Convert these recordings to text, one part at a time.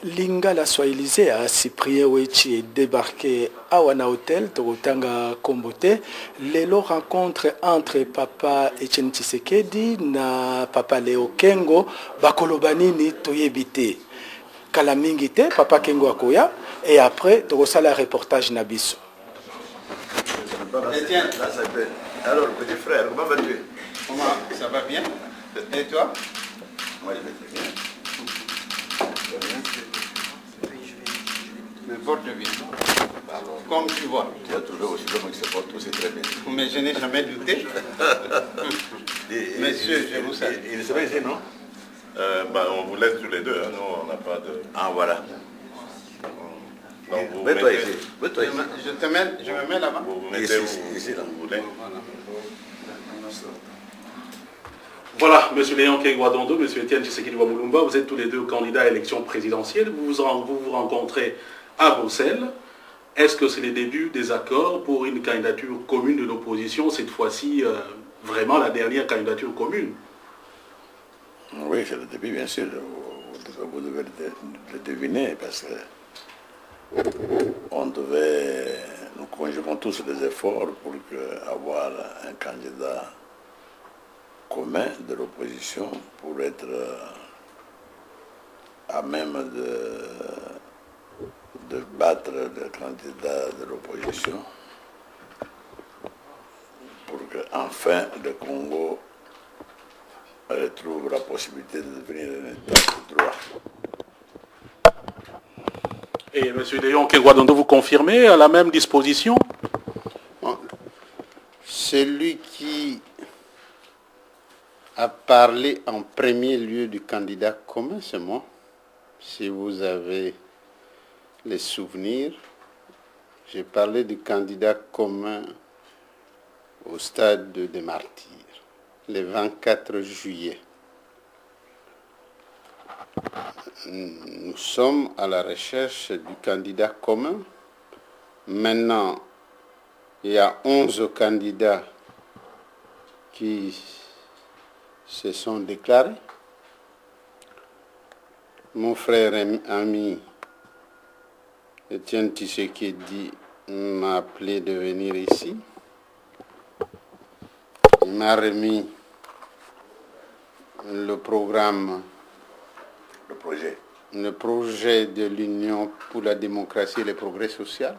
Lingala Swahilise à Cyprien Wechi est débarqué à Wana Hotel, Torotanga Kombote. Lelo rencontre entre Papa Etienne Tshisekedi na Papa Léo Kengo, Bakolobanini Toyebite. Kalamingite, Papa Kengo Akoya, et après, Torosala reportage Nabiso. Etienne, là ça fait. Alors, petit frère, comment vas-tu? Comment ça va bien? Et toi? Moi, je vais très bien. Me porte bien. Comme tu vois. Tu as trouvé aussi comment il se porte, c'est très bien. Mais je n'ai jamais douté. Monsieur, je vous salue. Il se met ici, non? On vous laisse tous les deux, hein. Nous on n'a pas de... Ah, voilà. Donc vous Mets-toi mettez... ici. Mets-toi ici. Je me mets là-bas. Vous mettez Ici, là. vous voulez. Voilà, M. Léon Keguadondo, M. Etienne Tshisekedi Wamulumba, vous êtes tous les deux candidats à l'élection présidentielle, vous vous rencontrez à Bruxelles. Est-ce que c'est le début des accords pour une candidature commune de l'opposition, cette fois-ci vraiment la dernière candidature commune? Oui, c'est le début, bien sûr. Vous devez le deviner, parce que nous conjuguons tous des efforts pour avoir un candidat commun de l'opposition pour être à même de battre le candidat de l'opposition pour qu'enfin le Congo retrouve la possibilité de devenir un État de droit. Et M. Léon Keguadondo, vous confirmez à la même disposition? Celui qui a parlé en premier lieu du candidat commun, c'est moi. Si vous avez les souvenirs, j'ai parlé du candidat commun au stade des Martyrs, le 24 juillet. Nous sommes à la recherche du candidat commun. Maintenant, il y a 11 candidats qui se sont déclarés. Mon frère et ami Etienne Tshisekedi m'a appelé de venir ici. Il m'a remis le programme, le projet de l'Union pour la démocratie et le progrès social.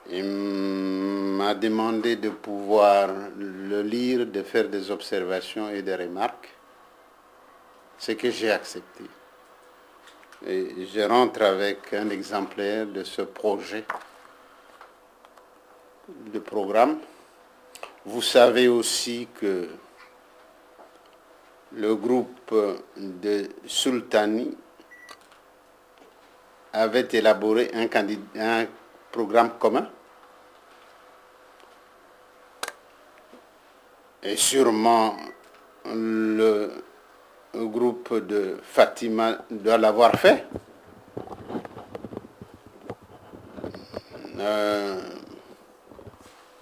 Il m'a demandé de pouvoir le lire, de faire des observations et des remarques, ce que j'ai accepté. Et je rentre avec un exemplaire de ce projet de programme. Vous savez aussi que le groupe de Sultani avait élaboré un programme commun. Et sûrement le groupe de Fatima doit l'avoir fait.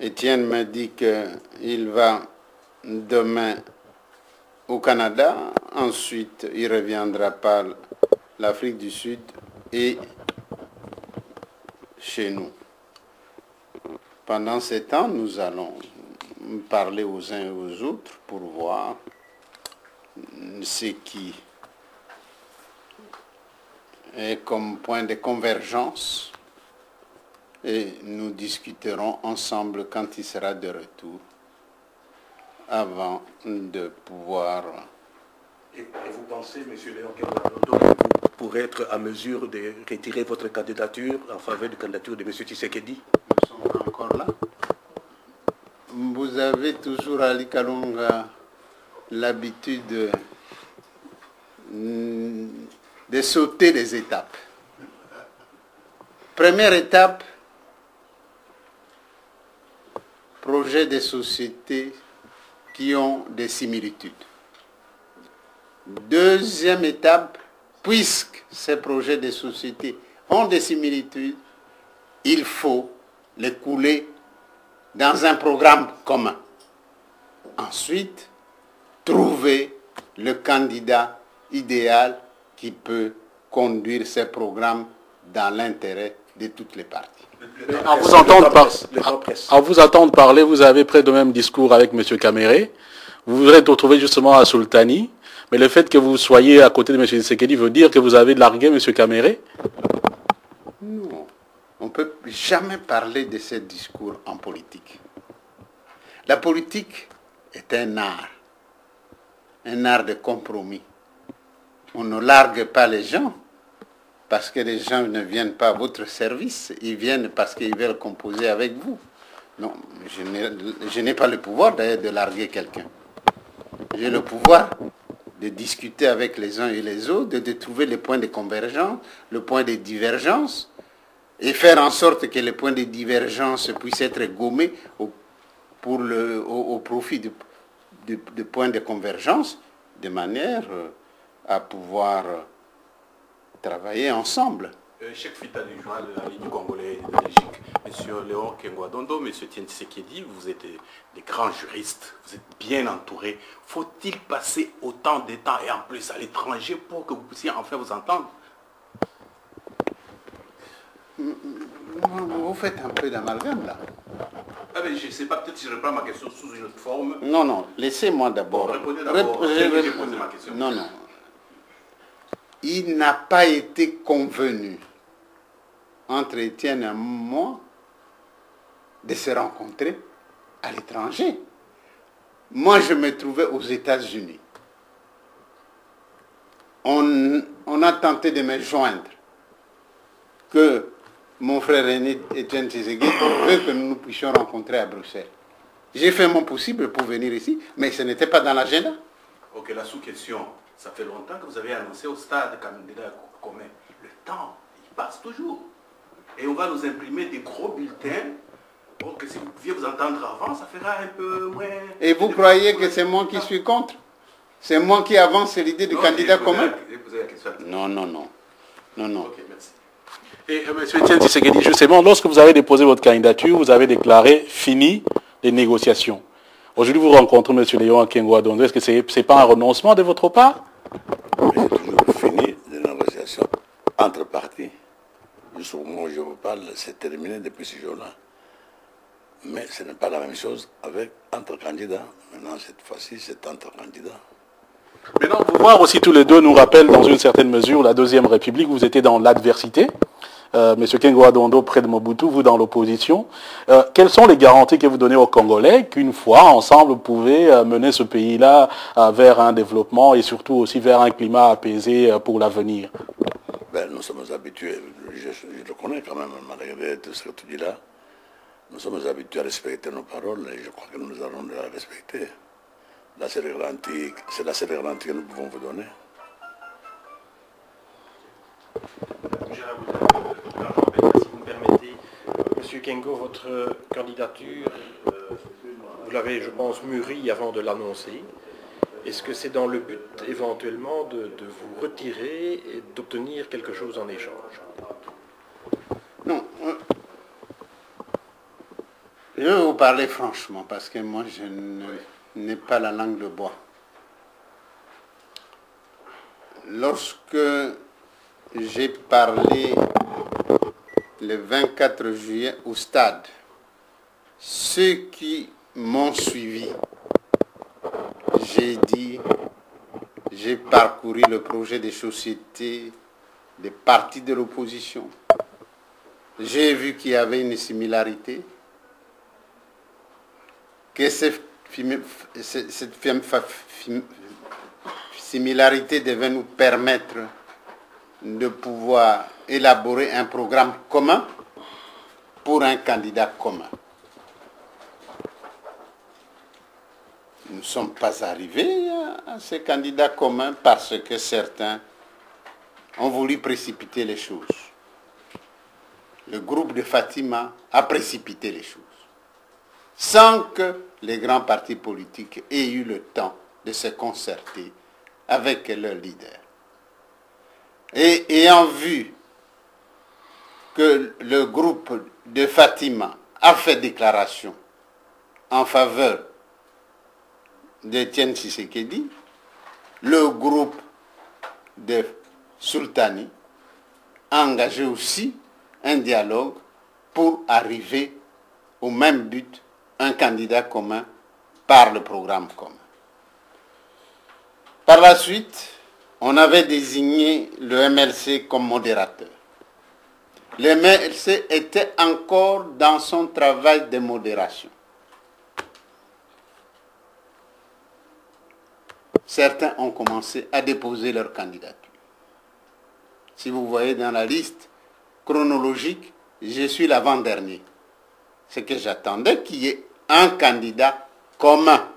Etienne me dit qu'il va demain au Canada, ensuite il reviendra par l'Afrique du Sud et chez nous. Pendant ce temps, nous allons parler aux uns et aux autres pour voir ce qui est comme point de convergence et nous discuterons ensemble quand il sera de retour avant de pouvoir... Et vous pensez, M. Léon Keguadondo, que vous pourrez être à mesure de retirer votre candidature en faveur de la candidature de M. Tshisekedi? Nous sommes encore là. Vous avez toujours, Ali Kalonga, l'habitude de sauter les étapes. Première étape, projet de société qui ont des similitudes. Deuxième étape, puisque ces projets de société ont des similitudes, il faut les couler dans un programme commun. Ensuite, trouver le candidat idéal qui peut conduire ces programmes dans l'intérêt de toutes les parties. À vous entendre parler, vous avez près de même discours avec M. Kamere. Vous vous êtes retrouvé justement à Sultani. Mais le fait que vous soyez à côté de M. Tshisekedi veut dire que vous avez largué M. Kamere? Non. On ne peut jamais parler de ce discours en politique. La politique est un art de compromis. On ne largue pas les gens parce que les gens ne viennent pas à votre service, ils viennent parce qu'ils veulent composer avec vous. Non, je n'ai pas le pouvoir d'ailleurs de larguer quelqu'un. J'ai le pouvoir de discuter avec les uns et les autres, de trouver les points de convergence, le point de divergence, et faire en sorte que les points de divergence puissent être gommés au profit de points de convergence, de manière à pouvoir travailler ensemble. Chef Fita du journal de la Ligue du Congolais de Belgique, M. Léon Kengwadondo, M. Tien Tshisekedi, vous êtes des grands juristes, vous êtes bien entourés. Faut-il passer autant de temps et en plus à l'étranger pour que vous puissiez enfin vous entendre? Vous faites un peu d'amalgame là. Ah mais je ne sais pas, peut-être si je reprends ma question sous une autre forme. Non, non, laissez-moi d'abord. Bon, répondez d'abord, j'ai posé ma question. Non, non. Il n'a pas été convenu entre Étienne et moi de se rencontrer à l'étranger. Moi, je me trouvais aux États-Unis. On a tenté de me joindre que mon frère aîné Étienne Tshisekedi veut que nous nous puissions rencontrer à Bruxelles. J'ai fait mon possible pour venir ici, mais ce n'était pas dans l'agenda. Ok, la sous-question, ça fait longtemps que vous avez annoncé au stade candidat commun. Le temps, il passe toujours. Et on va nous imprimer des gros bulletins. Donc si vous pouviez vous entendre avant, ça fera un peu moins... Et vous croyez que c'est moi qui suis contre? C'est moi qui avance l'idée du candidat commun? Non, non, non. Non, non. Ok, merci. Et M. Etienne Tshisekedi, justement, lorsque vous avez déposé votre candidature, vous avez déclaré fini les négociations. Aujourd'hui, vous rencontrez M. Léon Kengwadondo. Est-ce que ce n'est pas un renoncement de votre part? C'est toujours fini les négociations entre partis. Juste au moment où je vous parle, c'est terminé depuis ce jour-là. Mais ce n'est pas la même chose entre candidats. Maintenant, cette fois-ci, c'est entre candidats. Maintenant, vous voir aussi tous les deux nous rappelle dans une certaine mesure la Deuxième République. Vous étiez dans l'adversité. M. Kengwadondo près de Mobutu, vous dans l'opposition. Quelles sont les garanties que vous donnez aux Congolais qu'une fois, ensemble, vous pouvez mener ce pays-là vers un développement et surtout aussi vers un climat apaisé pour l'avenir? Ben, nous sommes habitués, je le connais quand même, malgré tout ce que tu dis là. Nous sommes habitués à respecter nos paroles et je crois que nous allons les respecter. Là, c'est la seule garantie que nous pouvons vous donner. Si vous me permettez, Monsieur Kengo, votre candidature, vous l'avez, je pense, mûrie avant de l'annoncer. Est-ce que c'est dans le but éventuellement de vous retirer et d'obtenir quelque chose en échange? Non. Je vais vous parler franchement parce que moi, je n'ai pas la langue de bois. Lorsque j'ai parlé le 24 juillet au stade, ceux qui m'ont suivi, j'ai dit, j'ai parcouru le projet des sociétés, des partis de l'opposition. J'ai vu qu'il y avait une similarité, que cette similarité devait nous permettre de pouvoir élaborer un programme commun pour un candidat commun. Nous ne sommes pas arrivés à ce candidat commun parce que certains ont voulu précipiter les choses. Le groupe de Fatima a précipité les choses, sans que les grands partis politiques aient eu le temps de se concerter avec leurs leaders. Et ayant vu que le groupe de Fatima a fait déclaration en faveur d'Étienne Tshisekedi, le groupe de Sultani a engagé aussi un dialogue pour arriver au même but, un candidat commun par le programme commun. Par la suite, on avait désigné le MLC comme modérateur. Le MLC était encore dans son travail de modération. Certains ont commencé à déposer leur candidature. Si vous voyez dans la liste chronologique, je suis l'avant-dernier. C'est que j'attendais qu'il y ait un candidat commun.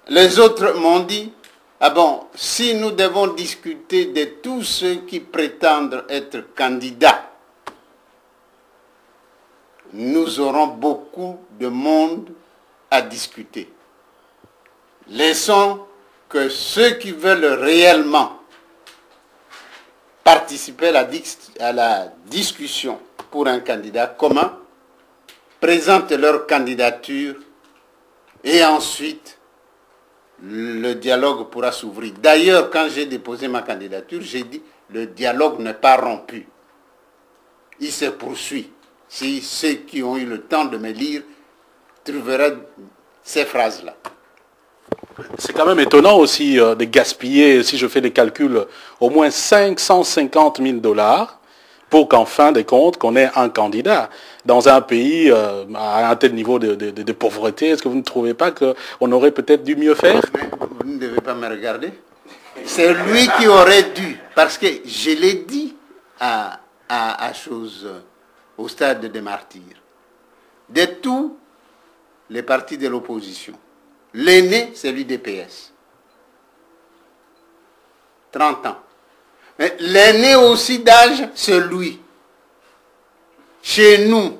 Les autres m'ont dit, ah bon, si nous devons discuter de tous ceux qui prétendent être candidats, nous aurons beaucoup de monde à discuter. Laissons que ceux qui veulent réellement participer à la discussion pour un candidat commun présentent leur candidature et ensuite le dialogue pourra s'ouvrir. D'ailleurs, quand j'ai déposé ma candidature, j'ai dit le dialogue n'est pas rompu. Il se poursuit. Si ceux qui ont eu le temps de me lire trouveraient ces phrases-là. C'est quand même étonnant aussi de gaspiller, si je fais des calculs, au moins 550 000 $ pour qu'en fin de compte, qu'on ait un candidat dans un pays à un tel niveau de pauvreté. Est-ce que vous ne trouvez pas qu'on aurait peut-être dû mieux faire? Mais vous ne devez pas me regarder. C'est lui qui aurait dû, parce que je l'ai dit au stade des martyrs, de tous les partis de l'opposition. L'aîné, c'est l'UDPS. 30 ans. Mais l'aîné aussi d'âge, c'est lui. Chez nous,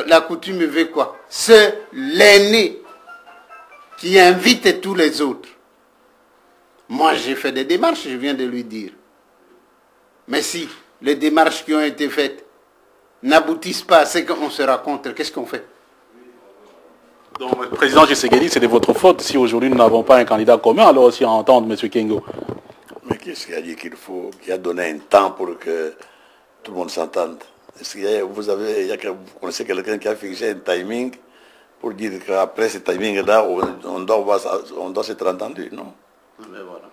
la coutume veut quoi? C'est l'aîné qui invite tous les autres. Moi, j'ai fait des démarches, je viens de lui dire. Mais si les démarches qui ont été faites n'aboutissent pas à ce qu'on se rencontre, qu'est-ce qu'on fait? Donc, le président Tshisekedi, c'est de votre faute si aujourd'hui nous n'avons pas un candidat commun, alors aussi à entendre M. Kengo. Mais qu'est-ce qu'il a dit qu'il a donné un temps pour que tout le monde s'entende? Est-ce qu'il vous connaissez quelqu'un qui a fixé un timing pour dire qu'après ce timing-là, on doit s'être entendu, non? Mais voilà.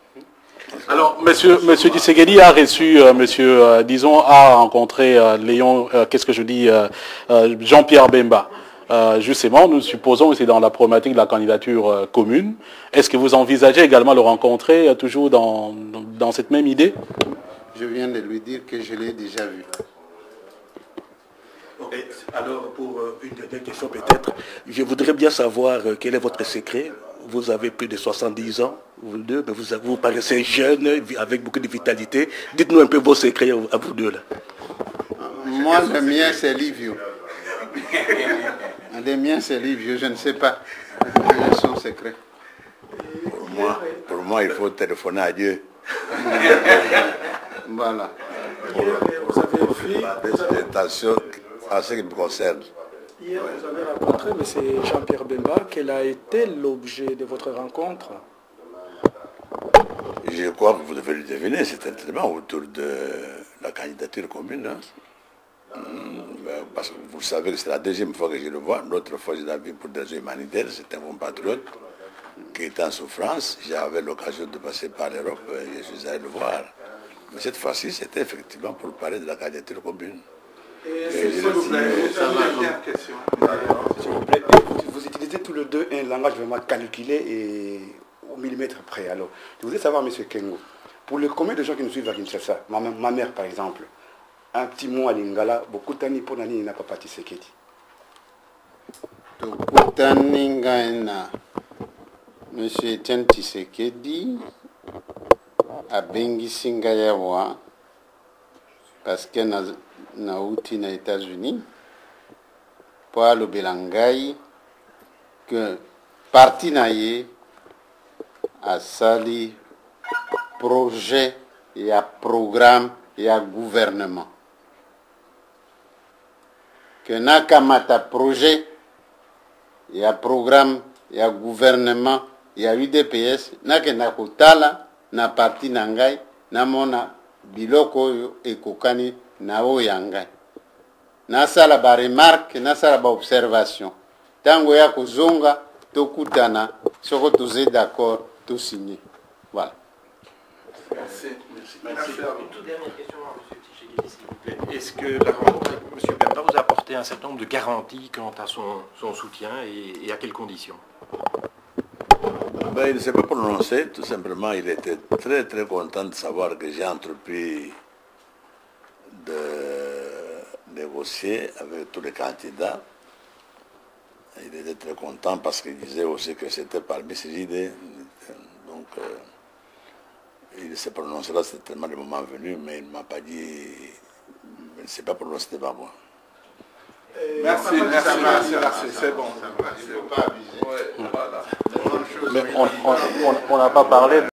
Alors, monsieur Tshisekedi a reçu, a rencontré Jean-Pierre Bemba. Justement, nous supposons que c'est dans la problématique de la candidature commune. Est-ce que vous envisagez également le rencontrer toujours dans cette même idée? Je viens de lui dire que je l'ai déjà vu. Okay. Alors, pour une dernière question peut-être, je voudrais bien savoir quel est votre secret. Vous avez plus de 70 ans, vous deux, mais vous paraissez jeune, avec beaucoup de vitalité. Dites-nous un peu vos secrets à vous deux là. Moi, le mien, c'est Livio. Le mien, c'est Livio, je ne sais pas. Quel est son secret? Pour moi, il faut téléphoner à Dieu. Voilà. Vous avez vu, Attention à ce qui me concerne. hier vous avez rencontré M. Jean-Pierre Bemba. Quel a été l'objet de votre rencontre? Je crois que vous devez le deviner, c'est un traitement autour de la candidature commune. Hein. Parce que vous savez que c'est la deuxième fois que je le vois. L'autre fois, je l'ai vu pour des raisons humanitaires. C'est un bon patriote qui était en souffrance. J'avais l'occasion de passer par l'Europe et je suis allé le voir. Mais cette fois-ci, c'était effectivement pour parler de la candidature commune. S'il vous plaît, vous utilisez tous les deux un langage vraiment calculé et au millimètre près. Alors, je voudrais savoir, M. Kengo, pour le combien de gens qui nous suivent à Kinshasa, ma mère par exemple, un petit mot à Lingala, beaucoup d'années pour l'année, n'a pas parti Tshisekedi. Tokutaningaina, M. Etienne Tshisekedi, a Bengisinga Yawa, parce que nauti na États-Unis, pour le Belangai, que parti naïe a sali projet et à programme et à gouvernement. Que nakamata projet et à programme et à gouvernement et à UDPS, nakena kotala na parti nangai namona biloko oyo ekokani na oyo ya ngai nasala baremarke nasala baobservation ntango ya kozonga tokutana soko toze d'accord tosigné. Voilà. Merci. Une toute dernière question à M. Tshisekedi, s'il vous plaît. Est-ce que la rencontre avec M. Bemba vous a apporté un certain nombre de garanties quant à son soutien et à quelles conditions? Ben, il ne s'est pas prononcé, tout simplement. Il était très très content de savoir que j'ai entrepris de négocier avec tous les candidats. Il était très content parce qu'il disait aussi que c'était parmi ses idées. Donc, il s'est prononcé là, c'est tellement le moment venu, mais il ne m'a pas dit, il ne s'est pas prononcé devant moi. Merci, c'est bon. Il ne faut pas abuser. Ouais, voilà. Mais on n'a pas parlé